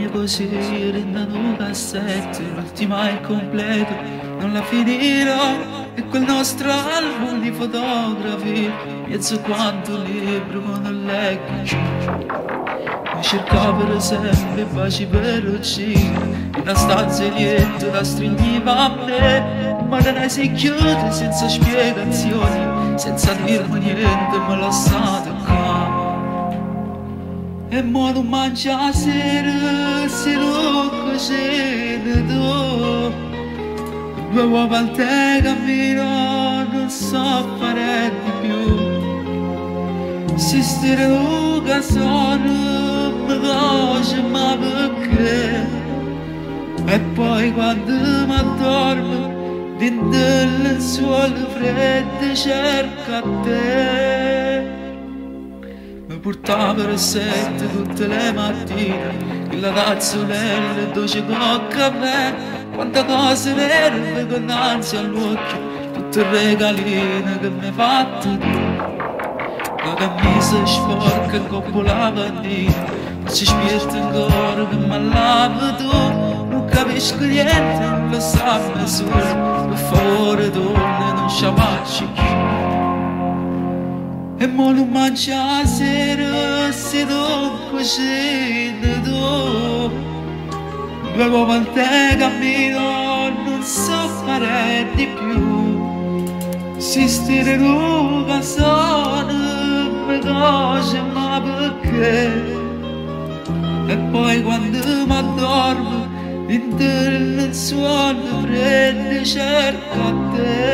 mia poesia dentro un cassetto, l'ultima è completa, non la finirò. E quel nostro album di fotografi, mezzo quanto libro ma non leggo. Mi cercavo per sempre baci per uccidere, in una stanza lieta la stringiva a me, ma non si chiude senza spiegazioni, senza dirmi niente, me l'ha lasciato qua. E mo non mangia a sera, se non cucina tu. Due uova al tè cammino, non so fare di più. Si stira lunga sono, mi conosce ma perché? E poi quando mi addormo, dentro il lenzuolo freddo cerco a te. Mi portava per sette tutte le mattine, la cazzolella dolce con caffè, quante cose vere con ansia all'occhio, tutte il regalino che mi hai fatto tu. La camisa sporca in coppa la mattina, ma ci spirta ancora che mi lava tu. Non capisco niente, non lo sa nessuno, per favore torna, non ci faccio più. E mo non mangia a sera, se non cucina tu. Due uova al tè cammino, non so fare di più. Si stira lunga sono, mi conosce ma perché? E poi quando mi addormo, dentro il lenzuolo freddo cerco a te.